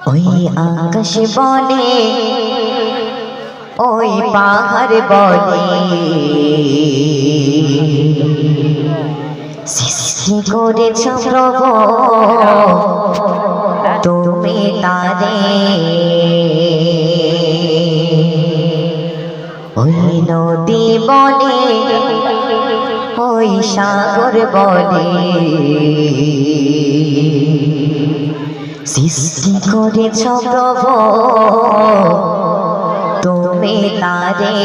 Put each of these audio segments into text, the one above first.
ওই আকাশ বলে ওই পাহাড় বলে সৃষ্টি করেছ প্রভু তুমি তারে ওই নদী বলে ওই সাগর বলে সৃষ্টি করেছ প্রভু তুমি তারে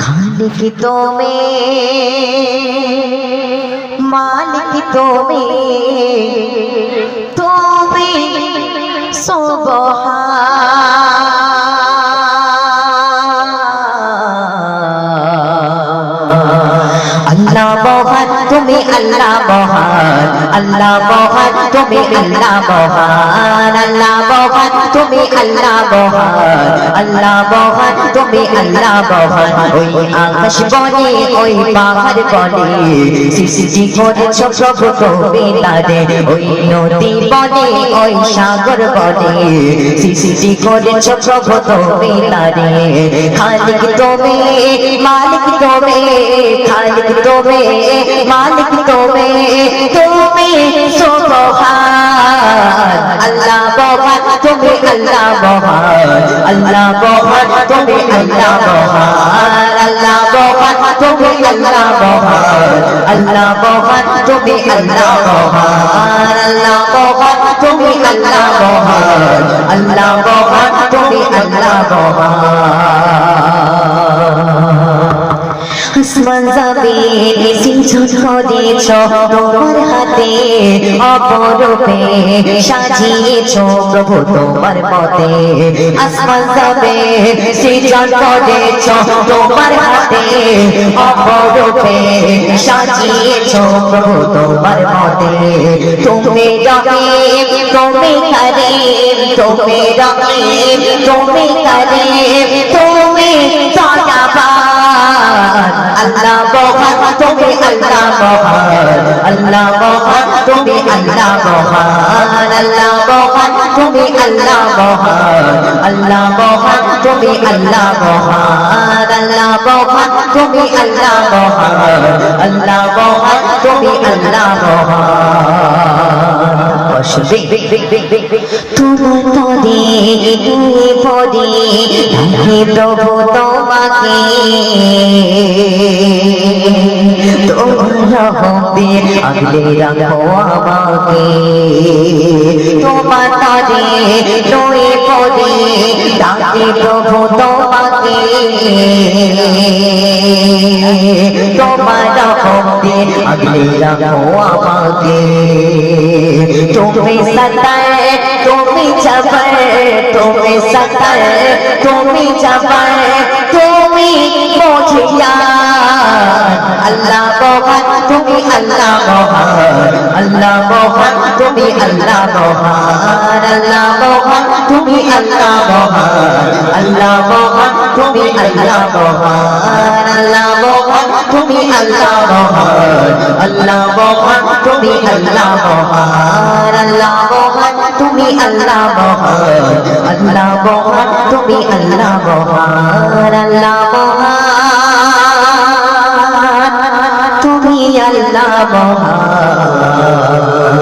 খালিক তুমি মালিক তুমি তুমি আল্লাহ মহান তুমি আল্লাহ মহান আল্লাহ মহান তুমি আল্লাহ মহান আল্লাহ মহান তুমি আল্লাহ মহান আল্লাহ মহান তুমি আল্লাহ মহান ওই আকাশ বলে ওই পাহাড় বলে সৃষ্টি করেছ প্রভু তুমি তারে ওই নদী বলে ওই সাগর বলে সৃষ্টি করেছ প্রভু তুমি তারে খালিক তুমি মালিক তুমি খালিক তুমি মালিক তুমি তুমি সুবহান আল্লাহ মহান তুমি আল্লাহ মহান আল্লাহ মহান তুমি আল্লাহ মহান আল্লাহ মহান তুমি আল্লাহ মহান আল্লাহ মহান তুমি আল্লাহ মহান আল্লাহ মহান তুমি আল্লাহ মহান আল্লাহ মহান তুমি আল্লাহ মহান আসমান জমিন সৃজন করেছ তোমার হাতে অপরূপে সাজিয়েছ প্রভু তোমার পথে আসমান জমিন সৃজন করেছ তোমার হাতে অপরূপে সাজিয়েছ প্রভু তোমার পথে তুমি রহিম তুমি করিম তুমি রহিম তুমি করিম তুমি দয়াবান আল্লাহ মহান তুমি আল্লাহ মহান আল্লাহ মহান তুমি আল্লাহ মহান আল্লাহ মহান তুমি আল্লাহ মহান আল্লাহ মহান তুমি আল্লাহ মহান আল্লাহ মহান তুমি আল্লাহ মহান আল্লাহ মহান তুমি আল্লাহ মহান তোমার পদে পদে হে প্রভু তোমাকে তোমার রহমতে আগলে রাখো আমাকে তোমার পদে নয়ে পদে ডাকে প্রভু তোমাকে তোমার রহমতে আগলে রাখো আমাকে তুমি সতায় তুমি জবর তুমি সতায় তুমি জবর তুমি মুঝিয়ার আল্লাহ মহান তুমি আল্লাহ মহান আল্লাহ মহান তুমি আল্লাহ মহান আল্লাহ মহান তুমি আল্লাহ মহান আল্লাহ মহান তুমি আল্লাহ মহান আল্লাহ মহান তুমি আল্লাহ মহান আল্লাহ মহান তুমি আল্লাহ মহান আল্লাহ মহান তুমি আল্লাহ মহান আল্লাহ মহান তুমি আল্লাহ মহান আল্লাহ মহান তুমি আল্লাহ মহান